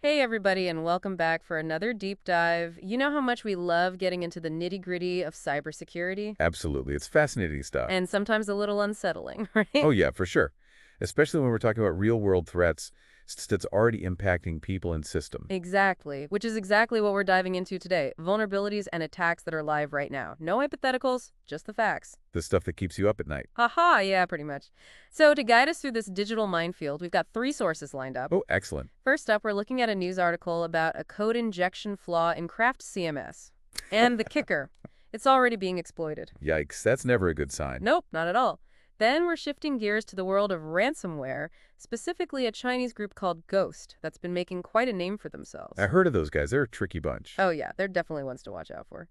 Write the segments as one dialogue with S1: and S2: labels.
S1: Hey, everybody, and welcome back for another deep dive. You know how much we love getting into the nitty-gritty of cybersecurity?
S2: Absolutely. It's fascinating stuff.
S1: And sometimes a little unsettling,
S2: Oh,
S1: right?
S2: yeah, for sure. Especially when we're talking about real-world threats that's already impacting people and system.
S1: Exactly, which is exactly what we're diving into today. Vulnerabilities and attacks that are live right now. No hypotheticals, just the facts.
S2: The stuff that keeps you up at night.
S1: Haha, yeah, pretty much. So to guide us through this digital minefield, we've got three sources lined up.
S2: Oh, excellent.
S1: First up, we're looking at a news article about a code injection flaw in Craft CMS. And the kicker, it's already being exploited.
S2: Yikes, that's never a good sign.
S1: Nope, not at all. Then we're shifting gears to the world of ransomware, specifically a Chinese group called Ghost that's been making quite a name for themselves.
S2: I heard of those guys. They're a tricky bunch.
S1: Oh, yeah, they're definitely ones to watch out for.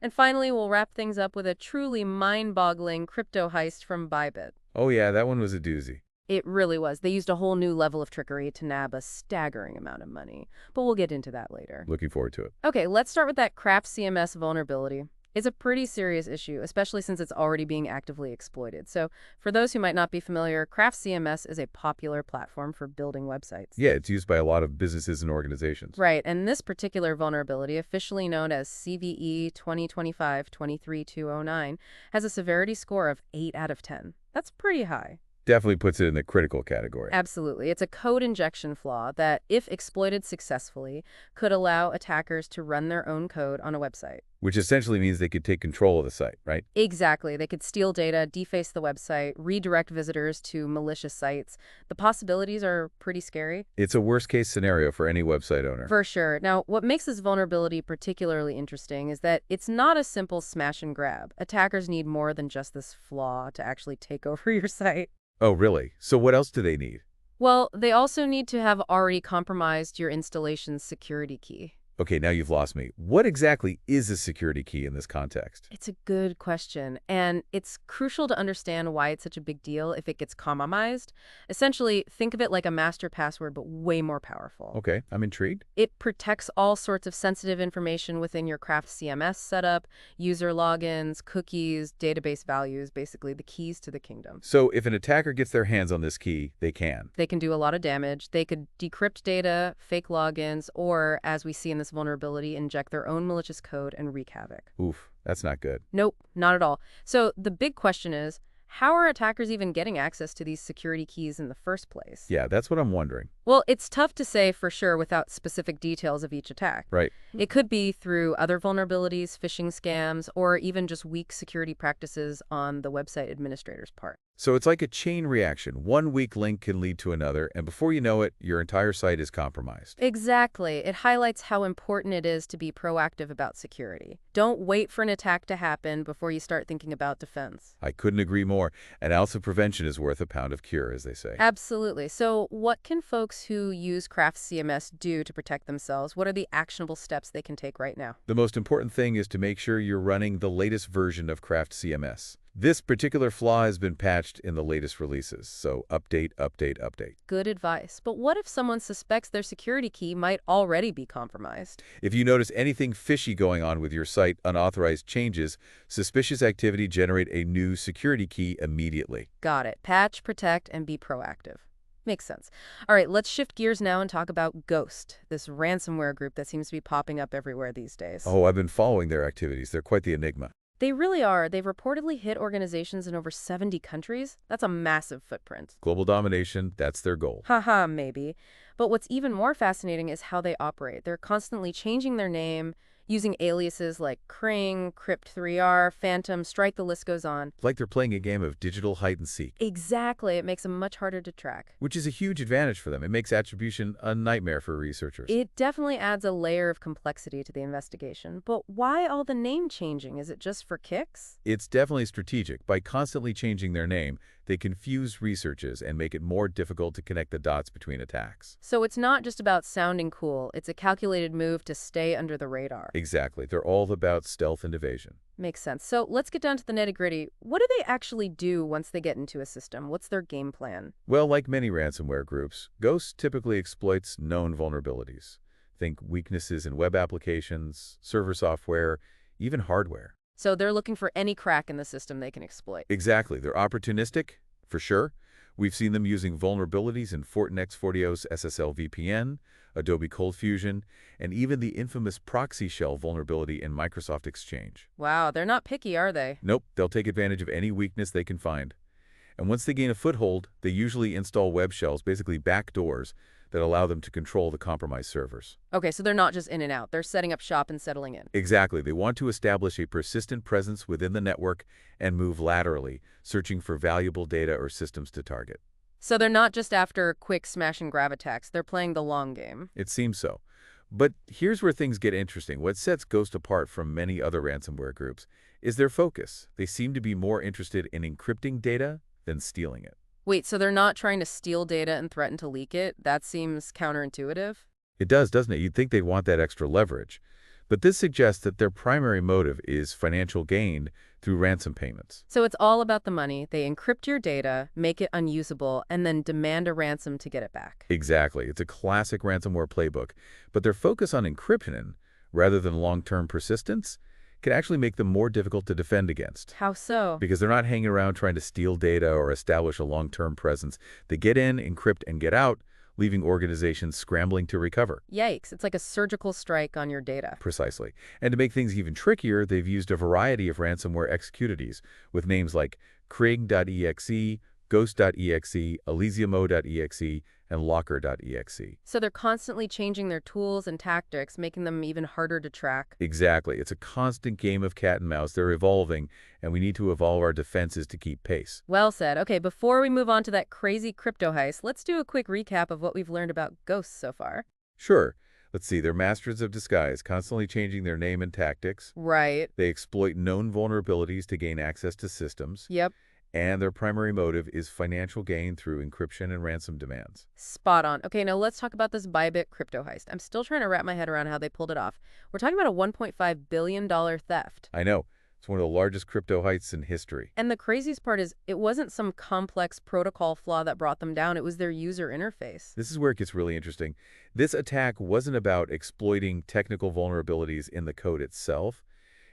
S1: And finally, we'll wrap things up with a truly mind boggling crypto heist from Bybit.
S2: Oh, yeah, that one was a doozy.
S1: It really was. They used a whole new level of trickery to nab a staggering amount of money. But we'll get into that later.
S2: Looking forward to it.
S1: Okay, let's start with that Craft CMS vulnerability. It's a pretty serious issue, especially since it's already being actively exploited. So, for those who might not be familiar, Craft CMS is a popular platform for building websites.
S2: Yeah, it's used by a lot of businesses and organizations.
S1: Right, and this particular vulnerability, officially known as CVE 2025-23209, has a severity score of 8 out of 10. That's pretty high.
S2: Definitely puts it in the critical category.
S1: Absolutely. It's a code injection flaw that, if exploited successfully, could allow attackers to run their own code on a website.
S2: Which essentially means they could take control of the site, right?
S1: Exactly. They could steal data, deface the website, redirect visitors to malicious sites. The possibilities are pretty scary.
S2: It's a worst-case scenario for any website owner.
S1: For sure. Now, what makes this vulnerability particularly interesting is that it's not a simple smash and grab. Attackers need more than just this flaw to actually take over your site.
S2: Oh, really? So what else do they need?
S1: Well, they also need to have already compromised your installation's security key.
S2: Okay, now you've lost me. What exactly is a security key in this context?
S1: It's a good question, and it's crucial to understand why it's such a big deal if it gets compromised. Essentially, think of it like a master password, but way more powerful.
S2: Okay, I'm intrigued.
S1: It protects all sorts of sensitive information within your Craft CMS setup, user logins, cookies, database values, basically the keys to the kingdom.
S2: So if an attacker gets their hands on this key, they can.
S1: They can do a lot of damage. They could decrypt data, fake logins, or, as we see in this vulnerability, inject their own malicious code and wreak havoc.
S2: Oof, that's not good.
S1: Nope, not at all. So the big question is, how are attackers even getting access to these security keys in the first place?
S2: Yeah, that's what I'm wondering.
S1: Well, it's tough to say for sure without specific details of each attack.
S2: Right.
S1: It could be through other vulnerabilities, phishing scams, or even just weak security practices on the website administrator's part.
S2: So it's like a chain reaction. One weak link can lead to another, and before you know it, your entire site is compromised.
S1: Exactly. It highlights how important it is to be proactive about security. Don't wait for an attack to happen before you start thinking about defense.
S2: I couldn't agree more. An ounce of prevention is worth a pound of cure, as they say.
S1: Absolutely. So what can folks who use Craft CMS do to protect themselves? What are the actionable steps they can take right now?
S2: The most important thing is to make sure you're running the latest version of Craft CMS. This particular flaw has been patched in the latest releases, so update, update, update.
S1: Good advice. But what if someone suspects their security key might already be compromised?
S2: If you notice anything fishy going on with your site, unauthorized changes, suspicious activity, generate a new security key immediately.
S1: Got it. Patch, protect, and be proactive. Makes sense. All right, let's shift gears now and talk about Ghost, this ransomware group that seems to be popping up everywhere these days.
S2: Oh, I've been following their activities. They're quite the enigma.
S1: They really are. They've reportedly hit organizations in over 70 countries. That's a massive footprint.
S2: Global domination, that's their goal.
S1: Haha, maybe. But what's even more fascinating is how they operate. They're constantly changing their name, using aliases like Kring, Crypt3R, Phantom, Strike, the list goes on.
S2: Like they're playing a game of digital hide and seek.
S1: Exactly. It makes them much harder to track.
S2: Which is a huge advantage for them. It makes attribution a nightmare for researchers.
S1: It definitely adds a layer of complexity to the investigation. But why all the name changing? Is it just for kicks?
S2: It's definitely strategic. By constantly changing their name, they confuse researchers and make it more difficult to connect the dots between attacks.
S1: So it's not just about sounding cool. It's a calculated move to stay under the radar.
S2: Exactly. They're all about stealth and evasion.
S1: Makes sense. So let's get down to the nitty-gritty. What do they actually do once they get into a system? What's their game plan?
S2: Well, like many ransomware groups, Ghost typically exploits known vulnerabilities. Think weaknesses in web applications, server software, even hardware.
S1: So they're looking for any crack in the system they can exploit.
S2: Exactly. They're opportunistic, for sure. We've seen them using vulnerabilities in Fortinex's SSL VPN, Adobe Cold Fusion, and even the infamous proxy shell vulnerability in Microsoft Exchange.
S1: Wow, they're not picky, are they?
S2: Nope, they'll take advantage of any weakness they can find. And once they gain a foothold, they usually install web shells, basically backdoors, that allow them to control the compromised servers.
S1: Okay, so they're not just in and out. They're setting up shop and settling in.
S2: Exactly. They want to establish a persistent presence within the network and move laterally, searching for valuable data or systems to target.
S1: So they're not just after quick smash and grab attacks. They're playing the long game.
S2: It seems so. But here's where things get interesting. What sets Ghost apart from many other ransomware groups is their focus. They seem to be more interested in encrypting data than stealing it.
S1: Wait, so they're not trying to steal data and threaten to leak it? That seems counterintuitive.
S2: It does, doesn't it? You'd think they'd want that extra leverage. But this suggests that their primary motive is financial gain through ransom payments.
S1: So it's all about the money. They encrypt your data, make it unusable, and then demand a ransom to get it back.
S2: Exactly. It's a classic ransomware playbook. But their focus on encryption, rather than long-term persistence, can actually make them more difficult to defend against.
S1: How so?
S2: Because they're not hanging around trying to steal data or establish a long-term presence. They get in, encrypt, and get out, leaving organizations scrambling to recover.
S1: Yikes, it's like a surgical strike on your data.
S2: Precisely. And to make things even trickier, they've used a variety of ransomware executables with names like Krieg.exe, Ghost.exe, Elysiumo.exe, and Locker.exe.
S1: So they're constantly changing their tools and tactics, making them even harder to track.
S2: Exactly. It's a constant game of cat and mouse. They're evolving, and we need to evolve our defenses to keep pace.
S1: Well said. Okay, before we move on to that crazy crypto heist, let's do a quick recap of what we've learned about ghosts so far.
S2: Sure. Let's see. They're masters of disguise, constantly changing their name and tactics.
S1: Right.
S2: They exploit known vulnerabilities to gain access to systems.
S1: Yep.
S2: And their primary motive is financial gain through encryption and ransom demands.
S1: Spot on. Okay, now let's talk about this Bybit crypto heist. I'm still trying to wrap my head around how they pulled it off. We're talking about a $1.5 billion theft.
S2: I know. It's one of the largest crypto heists in history.
S1: And the craziest part is it wasn't some complex protocol flaw that brought them down. It was their user interface.
S2: This is where it gets really interesting. This attack wasn't about exploiting technical vulnerabilities in the code itself.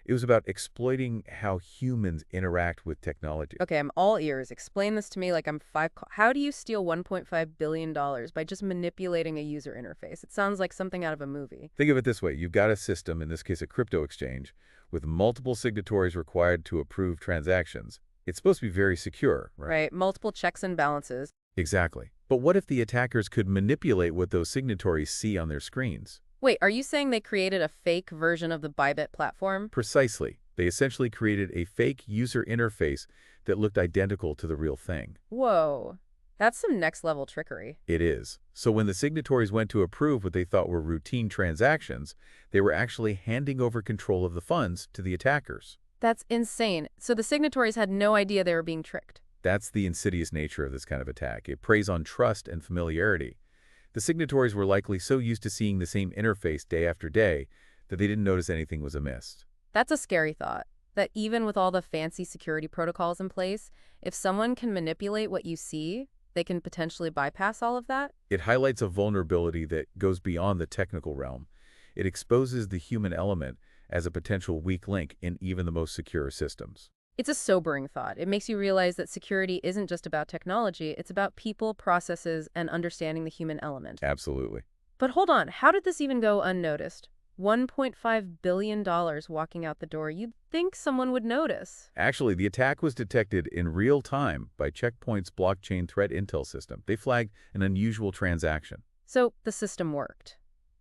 S2: It was about exploiting how humans interact with technology.
S1: Okay, I'm all ears. Explain this to me like I'm five. How do you steal $1.5 billion by just manipulating a user interface? It sounds like something out of a movie.
S2: Think of it this way. You've got a system, in this case a crypto exchange, with multiple signatories required to approve transactions. It's supposed to be very secure, right?
S1: Right, multiple checks and balances.
S2: Exactly. But what if the attackers could manipulate what those signatories see on their screens?
S1: Wait, are you saying they created a fake version of the Bybit platform?
S2: Precisely. They essentially created a fake user interface that looked identical to the real thing.
S1: Whoa, that's some next-level trickery.
S2: It is. So when the signatories went to approve what they thought were routine transactions, they were actually handing over control of the funds to the attackers.
S1: That's insane. So the signatories had no idea they were being tricked.
S2: That's the insidious nature of this kind of attack. It preys on trust and familiarity. The signatories were likely so used to seeing the same interface day after day that they didn't notice anything was amiss.
S1: That's a scary thought, that even with all the fancy security protocols in place, if someone can manipulate what you see, they can potentially bypass all of that?
S2: It highlights a vulnerability that goes beyond the technical realm. It exposes the human element as a potential weak link in even the most secure systems.
S1: It's a sobering thought. It makes you realize that security isn't just about technology, it's about people, processes, and understanding the human element.
S2: Absolutely.
S1: But hold on, how did this even go unnoticed? $1.5 billion walking out the door. You'd think someone would notice.
S2: Actually, the attack was detected in real time by Check Point's blockchain threat intel system. They flagged an unusual transaction.
S1: So the system worked.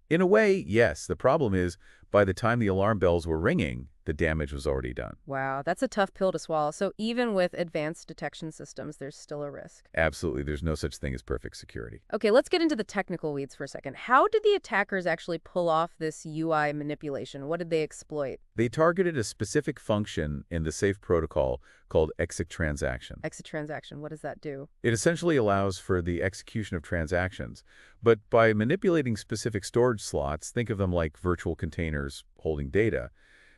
S2: In a way, yes. The problem is, by the time the alarm bells were ringing, the damage was already done.
S1: Wow, that's a tough pill to swallow. So even with advanced detection systems, there's still a risk.
S2: Absolutely. There's no such thing as perfect security.
S1: Okay, let's get into the technical weeds for a second. How did the attackers actually pull off this UI manipulation? What did they exploit?
S2: They targeted a specific function in the SAFE protocol called exit transaction.
S1: Exit transaction, what does that do?
S2: It essentially allows for the execution of transactions, but by manipulating specific storage slots, think of them like virtual containers holding data,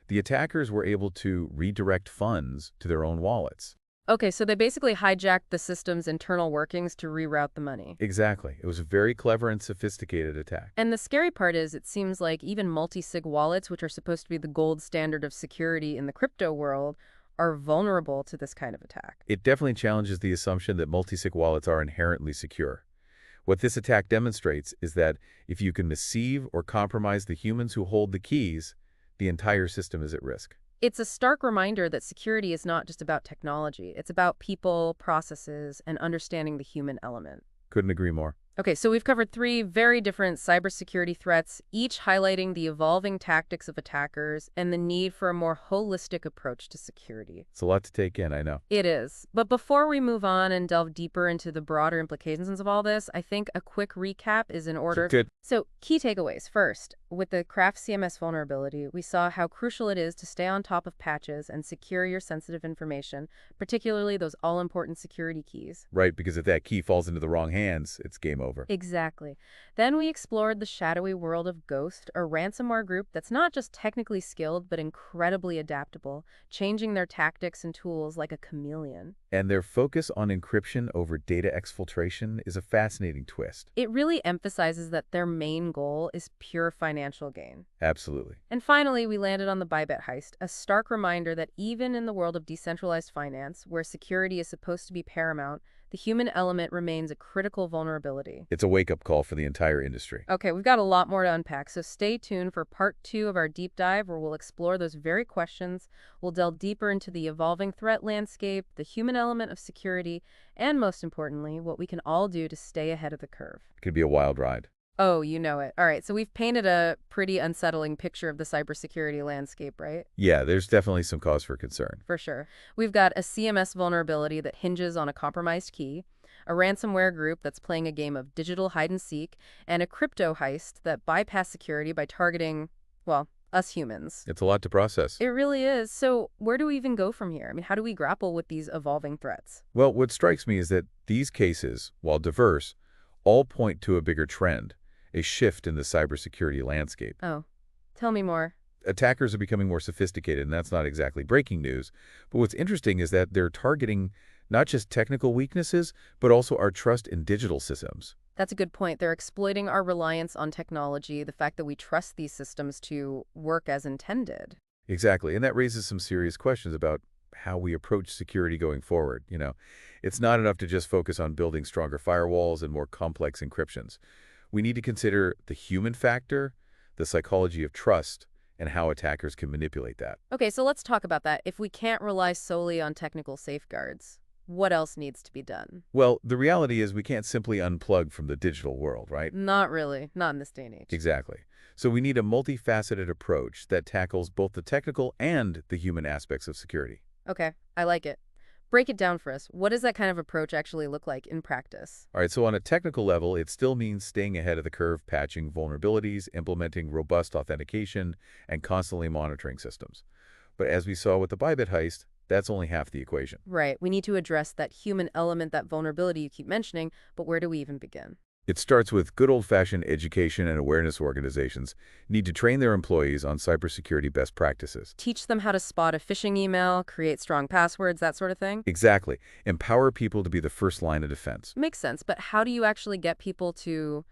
S2: the attackers were able to redirect funds to their own wallets.
S1: Okay, so they basically hijacked the system's internal workings to reroute the money.
S2: Exactly. It was a very clever and sophisticated attack.
S1: And the scary part is it seems like even multi-sig wallets, which are supposed to be the gold standard of security in the crypto world, are vulnerable to this kind of attack.
S2: It definitely challenges the assumption that multi-sig wallets are inherently secure. What this attack demonstrates is that if you can deceive or compromise the humans who hold the keys, the entire system is at risk.
S1: It's a stark reminder that security is not just about technology. It's about people, processes, and understanding the human element.
S2: Couldn't agree more.
S1: Okay, so we've covered three very different cybersecurity threats, each highlighting the evolving tactics of attackers and the need for a more holistic approach to security.
S2: It's a lot to take in, I know.
S1: It is. But before we move on and delve deeper into the broader implications of all this, I think a quick recap is in order.
S2: Good.
S1: So, key takeaways. First, with the Craft CMS vulnerability, we saw how crucial it is to stay on top of patches and secure your sensitive information, particularly those all-important security keys.
S2: Right, because if that key falls into the wrong hands, it's game over.
S1: Exactly. Then we explored the shadowy world of Ghost, a ransomware group that's not just technically skilled, but incredibly adaptable, changing their tactics and tools like a chameleon.
S2: And their focus on encryption over data exfiltration is a fascinating twist.
S1: It really emphasizes that their main goal is pure financial gain.
S2: Absolutely.
S1: And finally, we landed on the Bybit heist, a stark reminder that even in the world of decentralized finance, where security is supposed to be paramount, the human element remains a critical vulnerability.
S2: It's a wake-up call for the entire industry.
S1: Okay, we've got a lot more to unpack, so stay tuned for part 2 of our deep dive where we'll explore those very questions. We'll delve deeper into the evolving threat landscape, the human element of security, and most importantly, what we can all do to stay ahead of the curve.
S2: It could be a wild ride.
S1: Oh, you know it. All right, so we've painted a pretty unsettling picture of the cybersecurity landscape, right?
S2: Yeah, there's definitely some cause for concern.
S1: For sure. We've got a CMS vulnerability that hinges on a compromised key, a ransomware group that's playing a game of digital hide-and-seek, and a crypto heist that bypass security by targeting, well, us humans.
S2: It's a lot to process.
S1: It really is. So where do we even go from here? I mean, how do we grapple with these evolving threats?
S2: Well, what strikes me is that these cases, while diverse, all point to a bigger trend, a shift in the cybersecurity landscape.
S1: Oh, tell me more.
S2: Attackers are becoming more sophisticated, and that's not exactly breaking news. But what's interesting is that they're targeting not just technical weaknesses, but also our trust in digital systems.
S1: That's a good point. They're exploiting our reliance on technology, the fact that we trust these systems to work as intended.
S2: Exactly, and that raises some serious questions about how we approach security going forward. It's not enough to just focus on building stronger firewalls and more complex encryptions. We need to consider the human factor, the psychology of trust, and how attackers can manipulate that.
S1: Okay, so let's talk about that. If we can't rely solely on technical safeguards, what else needs to be done?
S2: Well, the reality is we can't simply unplug from the digital world, right?
S1: Not really. Not in this day and age.
S2: Exactly. So we need a multifaceted approach that tackles both the technical and the human aspects of security.
S1: Okay, I like it. Break it down for us. What does that kind of approach actually look like in practice?
S2: All right, so on a technical level, it still means staying ahead of the curve, patching vulnerabilities, implementing robust authentication, and constantly monitoring systems. But as we saw with the Bybit heist, that's only half the equation.
S1: Right. We need to address that human element, that vulnerability you keep mentioning, but where do we even begin?
S2: It starts with good old-fashioned education and awareness. Organizations need to train their employees on cybersecurity best practices.
S1: Teach them how to spot a phishing email, create strong passwords, that sort of thing?
S2: Exactly. Empower people to be the first line of defense.
S1: Makes sense, but how do you actually get people to,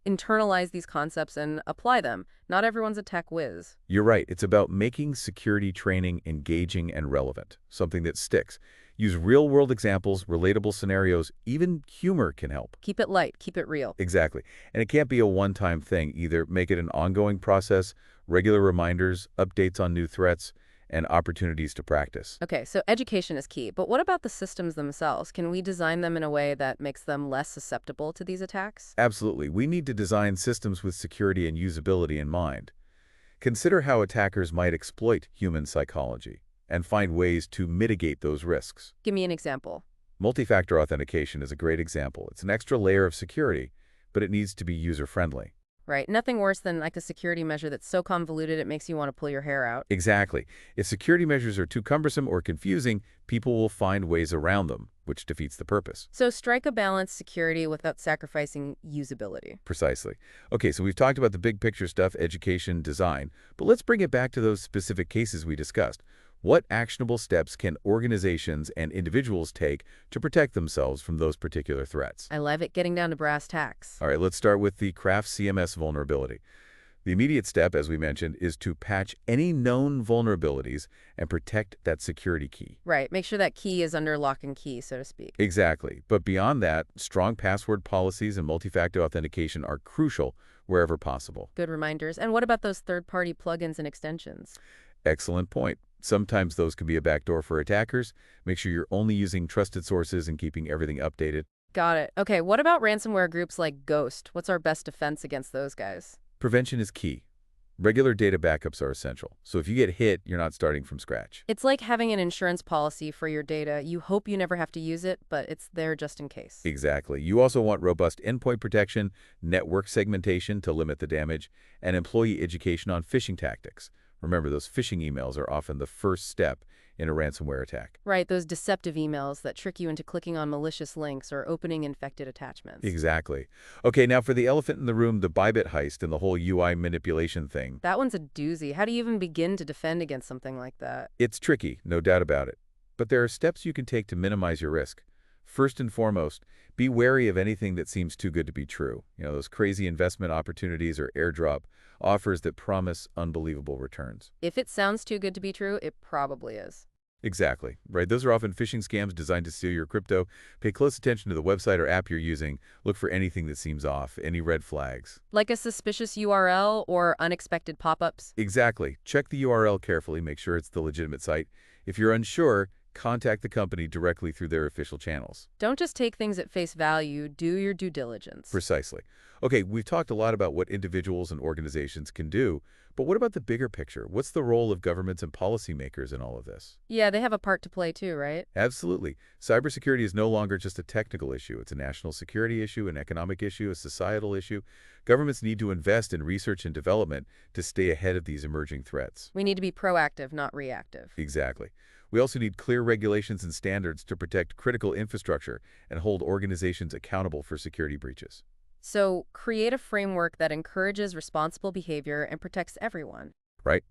S1: internalize these concepts and apply them? Not everyone's a tech whiz.
S2: You're right. It's about making security training engaging and relevant, something that sticks. Use real-world examples, relatable scenarios, even humor can help.
S1: Keep it light, keep it real.
S2: Exactly. And it can't be a one-time thing either. Make it an ongoing process, regular reminders, updates on new threats, and opportunities to practice.
S1: Okay, so education is key, but what about the systems themselves? Can we design them in a way that makes them less susceptible to these attacks?
S2: Absolutely. We need to design systems with security and usability in mind. Consider how attackers might exploit human psychology and find ways to mitigate those risks.
S1: Give me an example.
S2: Multi-factor authentication is a great example. It's an extra layer of security, but it needs to be user-friendly.
S1: Right, nothing worse than like a security measure that's so convoluted it makes you want to pull your hair out.
S2: Exactly. If security measures are too cumbersome or confusing, people will find ways around them, which defeats the purpose.
S1: So strike a balance security without sacrificing usability.
S2: Precisely. Okay, so we've talked about the big picture stuff, education, design, but let's bring it back to those specific cases we discussed. What actionable steps can organizations and individuals take to protect themselves from those particular threats?
S1: I love it, getting down to brass tacks.
S2: All right, let's start with the Craft CMS vulnerability. The immediate step, as we mentioned, is to patch any known vulnerabilities and protect that security key.
S1: Right. Make sure that key is under lock and key, so to speak.
S2: Exactly. But beyond that, strong password policies and multi-factor authentication are crucial wherever possible.
S1: Good reminders. And what about those third-party plugins and extensions?
S2: Excellent point. Sometimes those can be a backdoor for attackers. Make sure you're only using trusted sources and keeping everything updated.
S1: Got it. Okay, what about ransomware groups like Ghost? What's our best defense against those guys?
S2: Prevention is key. Regular data backups are essential. So if you get hit, you're not starting from scratch.
S1: It's like having an insurance policy for your data. You hope you never have to use it, but it's there just in case.
S2: Exactly. You also want robust endpoint protection, network segmentation to limit the damage, and employee education on phishing tactics. Remember, those phishing emails are often the first step in a ransomware attack.
S1: Right, those deceptive emails that trick you into clicking on malicious links or opening infected attachments.
S2: Exactly. Okay, now for the elephant in the room, the Bybit heist and the whole UI manipulation thing.
S1: That one's a doozy. How do you even begin to defend against something like that?
S2: It's tricky, no doubt about it. But there are steps you can take to minimize your risk. First and foremost, be wary of anything that seems too good to be true. Those crazy investment opportunities or airdrop offers that promise unbelievable returns.
S1: If it sounds too good to be true, it probably is.
S2: Exactly, right? Those are often phishing scams designed to steal your crypto. Pay close attention to the website or app you're using. Look for anything that seems off, any red flags.
S1: Like a suspicious URL or unexpected pop-ups?
S2: Exactly. Check the URL carefully, make sure it's the legitimate site. If you're unsure, contact the company directly through their official channels.
S1: Don't just take things at face value, do your due diligence.
S2: Precisely. Okay, we've talked a lot about what individuals and organizations can do, but what about the bigger picture? What's the role of governments and policymakers in all of this?
S1: Yeah, they have a part to play too, right?
S2: Absolutely. Cybersecurity is no longer just a technical issue. It's a national security issue, an economic issue, a societal issue. Governments need to invest in research and development to stay ahead of these emerging threats.
S1: We need to be proactive, not reactive.
S2: Exactly. We also need clear regulations and standards to protect critical infrastructure and hold organizations accountable for security breaches.
S1: So, create a framework that encourages responsible behavior and protects everyone.
S2: Right?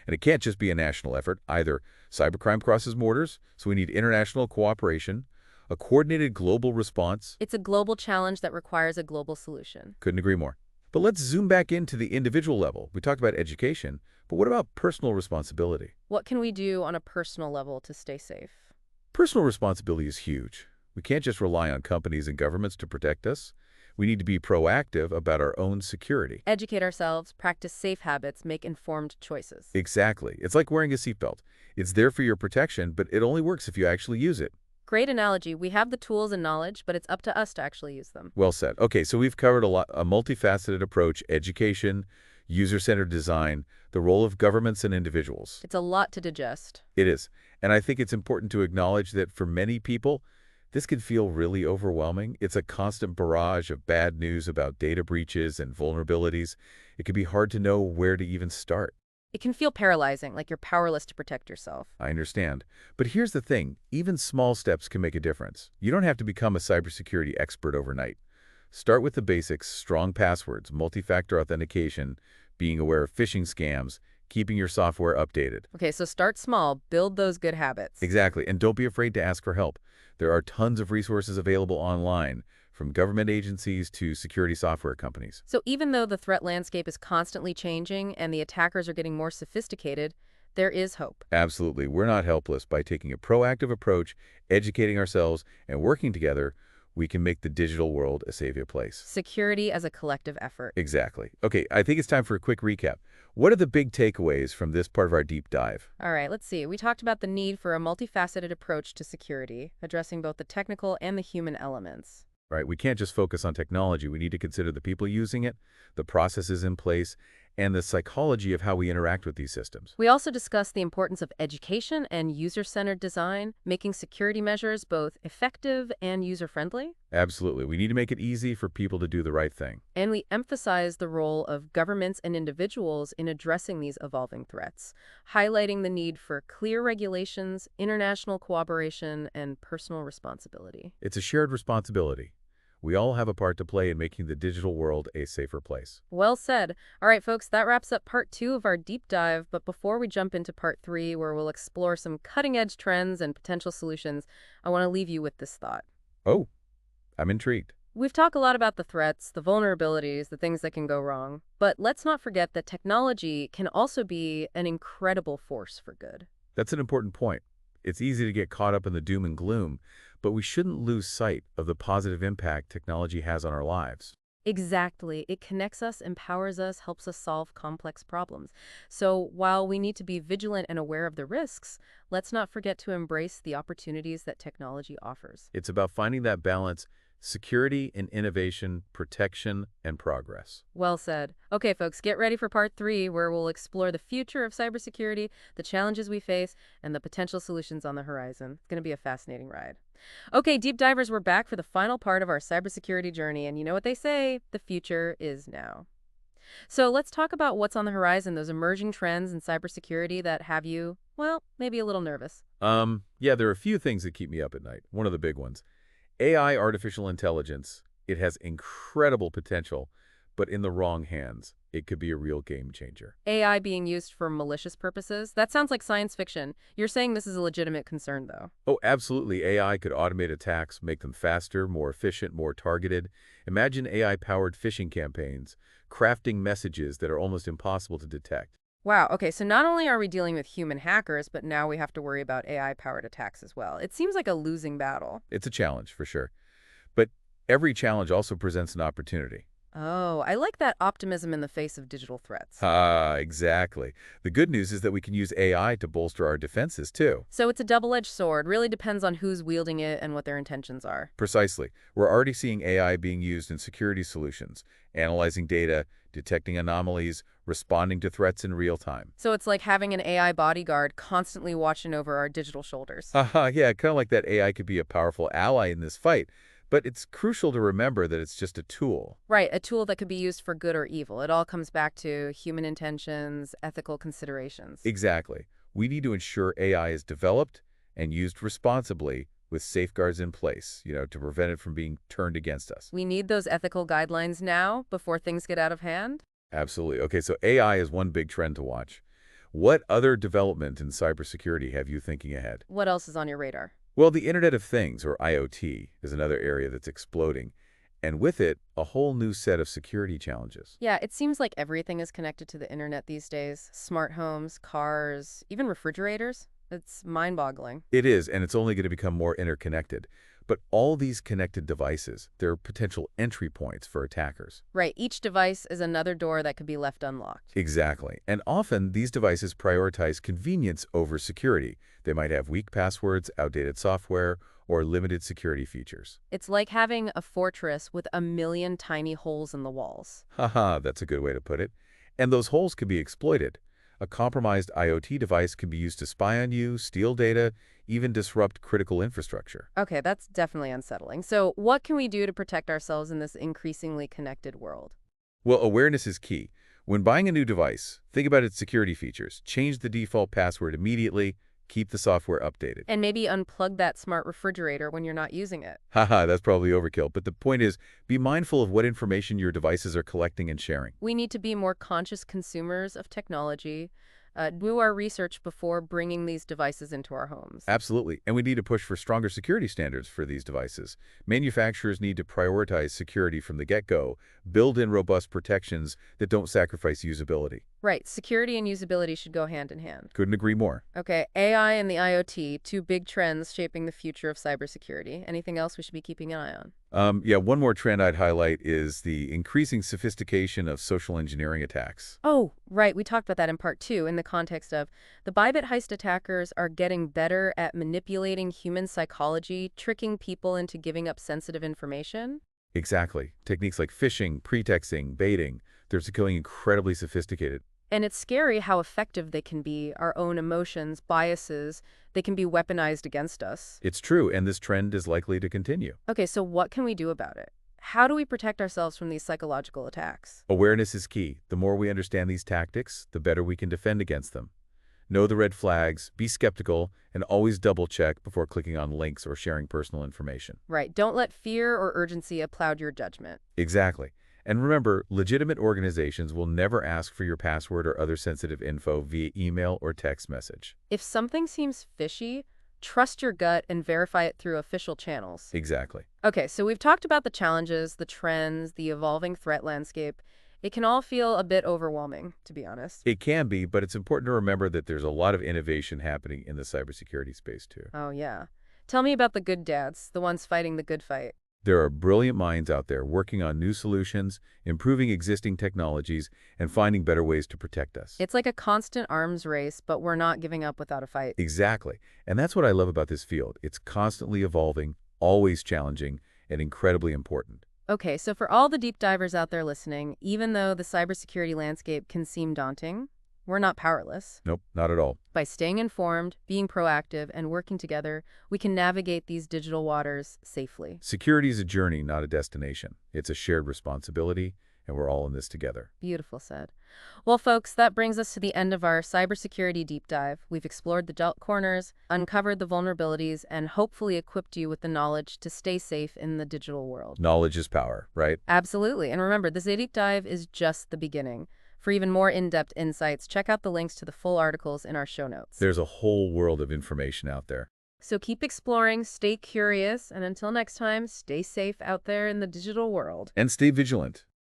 S2: And it can't just be a national effort either. Cybercrime crosses borders, so we need international cooperation, a coordinated global response.
S1: It's a global challenge that requires a global solution.
S2: Couldn't agree more. But let's zoom back into the individual level. We talked about education, but what about personal responsibility?
S1: What can we do on a personal level to stay safe?
S2: Personal responsibility is huge. We can't just rely on companies and governments to protect us. We need to be proactive about our own security.
S1: Educate ourselves, practice safe habits, make informed choices.
S2: Exactly. It's like wearing a seatbelt. It's there for your protection, but it only works if you actually use it.
S1: Great analogy. We have the tools and knowledge, but it's up to us to actually use them.
S2: Well said. Okay, so we've covered a multifaceted approach: education, user-centered design, the role of governments and individuals.
S1: It's a lot to digest.
S2: It is. And I think it's important to acknowledge that for many people, this can feel really overwhelming. It's a constant barrage of bad news about data breaches and vulnerabilities. It can be hard to know where to even start.
S1: It can feel paralyzing, like you're powerless to protect yourself.
S2: I understand. But here's the thing. Even small steps can make a difference. You don't have to become a cybersecurity expert overnight. Start with the basics: strong passwords, multi-factor authentication, being aware of phishing scams, keeping your software updated.
S1: Okay, so start small, build those good habits.
S2: Exactly. And don't be afraid to ask for help. There are tons of resources available online, from government agencies to security software companies.
S1: So even though the threat landscape is constantly changing and the attackers are getting more sophisticated, there is hope.
S2: Absolutely. We're not helpless. By taking a proactive approach, educating ourselves, and working together, we can make the digital world a safer place.
S1: Security as a collective effort.
S2: Exactly. Okay, I think it's time for a quick recap. What are the big takeaways from this part of our deep dive?
S1: All right, let's see. We talked about the need for a multifaceted approach to security, addressing both the technical and the human elements.
S2: Right, we can't just focus on technology. We need to consider the people using it, the processes in place, and the psychology of how we interact with these systems.
S1: We also discussed the importance of education and user-centered design, making security measures both effective and user-friendly.
S2: Absolutely. We need to make it easy for people to do the right thing.
S1: And we emphasize the role of governments and individuals in addressing these evolving threats, highlighting the need for clear regulations, international cooperation, and personal responsibility.
S2: It's a shared responsibility. We all have a part to play in making the digital world a safer place.
S1: Well said. All right, folks, that wraps up part 2 of our deep dive. But before we jump into part 3, where we'll explore some cutting-edge trends and potential solutions, I want to leave you with this thought.
S2: Oh, I'm intrigued.
S1: We've talked a lot about the threats, the vulnerabilities, the things that can go wrong. But let's not forget that technology can also be an incredible force for good.
S2: That's an important point. It's easy to get caught up in the doom and gloom, but we shouldn't lose sight of the positive impact technology has on our lives.
S1: Exactly. It connects us, empowers us, helps us solve complex problems. So while we need to be vigilant and aware of the risks, let's not forget to embrace the opportunities that technology offers.
S2: It's about finding that balance, security and innovation, protection and progress.
S1: Well said. Okay, folks, get ready for part three, where we'll explore the future of cybersecurity, the challenges we face, and the potential solutions on the horizon. It's going to be a fascinating ride. Okay, deep divers, we're back for the final part of our cybersecurity journey, and you know what they say, the future is now. So let's talk about what's on the horizon, those emerging trends in cybersecurity that have you, well, maybe a little nervous.
S2: Yeah, there are a few things that keep me up at night. One of the big ones. AI, artificial intelligence, it has incredible potential, but in the wrong hands, it could be a real game changer.
S1: AI being used for malicious purposes? That sounds like science fiction. You're saying this is a legitimate concern, though.
S2: Oh, absolutely. AI could automate attacks, make them faster, more efficient, more targeted. Imagine AI-powered phishing campaigns, crafting messages that are almost impossible to detect.
S1: Wow, okay, so not only are we dealing with human hackers, but now we have to worry about AI-powered attacks as well. It seems like a losing battle.
S2: It's a challenge, for sure. But every challenge also presents an opportunity.
S1: Oh, I like that optimism in the face of digital threats.
S2: Ah, exactly. The good news is that we can use AI to bolster our defenses, too.
S1: So it's a double-edged sword, really depends on who's wielding it and what their intentions are.
S2: Precisely. We're already seeing AI being used in security solutions, analyzing data, detecting anomalies, responding to threats in real time.
S1: So it's like having an AI bodyguard constantly watching over our digital shoulders.
S2: Haha, yeah, kind of like that AI could be a powerful ally in this fight, but it's crucial to remember that it's just a tool.
S1: Right, a tool that could be used for good or evil. It all comes back to human intentions, ethical considerations.
S2: Exactly. We need to ensure AI is developed and used responsibly with safeguards in place, to prevent it from being turned against us.
S1: We need those ethical guidelines now before things get out of hand?
S2: Absolutely. Okay, so AI is one big trend to watch. What other development in cybersecurity have you thinking ahead?
S1: What else is on your radar?
S2: Well, the Internet of Things, or IoT, is another area that's exploding, and with it, a whole new set of security challenges.
S1: Yeah, it seems like everything is connected to the internet these days. Smart homes, cars, even refrigerators. It's mind-boggling.
S2: It is, and it's only going to become more interconnected. But all these connected devices, they're potential entry points for attackers.
S1: Right, each device is another door that could be left unlocked.
S2: Exactly. And often, these devices prioritize convenience over security. They might have weak passwords, outdated software, or limited security features.
S1: It's like having a fortress with a million tiny holes in the walls.
S2: Haha, that's a good way to put it. And those holes can be exploited. A compromised IoT device can be used to spy on you, steal data, even disrupt critical infrastructure.
S1: Okay, that's definitely unsettling. So what can we do to protect ourselves in this increasingly connected world?
S2: Well, awareness is key. When buying a new device, think about its security features. Change the default password immediately. Keep the software updated.
S1: And maybe unplug that smart refrigerator when you're not using it.
S2: Haha, that's probably overkill. But the point is, be mindful of what information your devices are collecting and sharing.
S1: We need to be more conscious consumers of technology, do our research before bringing these devices into our homes.
S2: Absolutely. And we need to push for stronger security standards for these devices. Manufacturers need to prioritize security from the get-go, build in robust protections that don't sacrifice usability.
S1: Right, security and usability should go hand in hand.
S2: Couldn't agree more.
S1: Okay, AI and the IoT, two big trends shaping the future of cybersecurity. Anything else we should be keeping an eye on?
S2: Yeah, one more trend I'd highlight is the increasing sophistication of social engineering attacks.
S1: Oh, right, we talked about that in part two in the context of the Bybit heist attackers are getting better at manipulating human psychology, tricking people into giving up sensitive information.
S2: Exactly. Techniques like phishing, pretexting, baiting, they're becoming incredibly sophisticated.
S1: And it's scary how effective they can be. Our own emotions, biases, they can be weaponized against us.
S2: It's true, and this trend is likely to continue.
S1: Okay, so what can we do about it? How do we protect ourselves from these psychological attacks?
S2: Awareness is key. The more we understand these tactics, the better we can defend against them. Know the red flags, be skeptical, and always double-check before clicking on links or sharing personal information.
S1: Right, don't let fear or urgency cloud your judgment.
S2: Exactly. And remember, legitimate organizations will never ask for your password or other sensitive info via email or text message.
S1: If something seems fishy, trust your gut and verify it through official channels.
S2: Exactly.
S1: Okay, so we've talked about the challenges, the trends, the evolving threat landscape. It can all feel a bit overwhelming, to be honest.
S2: It can be, but it's important to remember that there's a lot of innovation happening in the cybersecurity space, too.
S1: Oh, yeah. Tell me about the good dads, the ones fighting the good fight.
S2: There are brilliant minds out there working on new solutions, improving existing technologies, and finding better ways to protect us.
S1: It's like a constant arms race, but we're not giving up without a fight.
S2: Exactly. And that's what I love about this field. It's constantly evolving, always challenging, and incredibly important.
S1: Okay, so for all the deep divers out there listening, even though the cybersecurity landscape can seem daunting, we're not powerless.
S2: Nope, not at all.
S1: By staying informed, being proactive, and working together, we can navigate these digital waters safely.
S2: Security is a journey, not a destination. It's a shared responsibility, and we're all in this together.
S1: Beautiful said. Well, folks, that brings us to the end of our cybersecurity deep dive. We've explored the dark corners, uncovered the vulnerabilities, and hopefully equipped you with the knowledge to stay safe in the digital world.
S2: Knowledge is power, right?
S1: Absolutely. And remember, this deep dive is just the beginning. For even more in-depth insights, check out the links to the full articles in our show notes.
S2: There's a whole world of information out there.
S1: So keep exploring, stay curious, and until next time, stay safe out there in the digital world.
S2: And stay vigilant.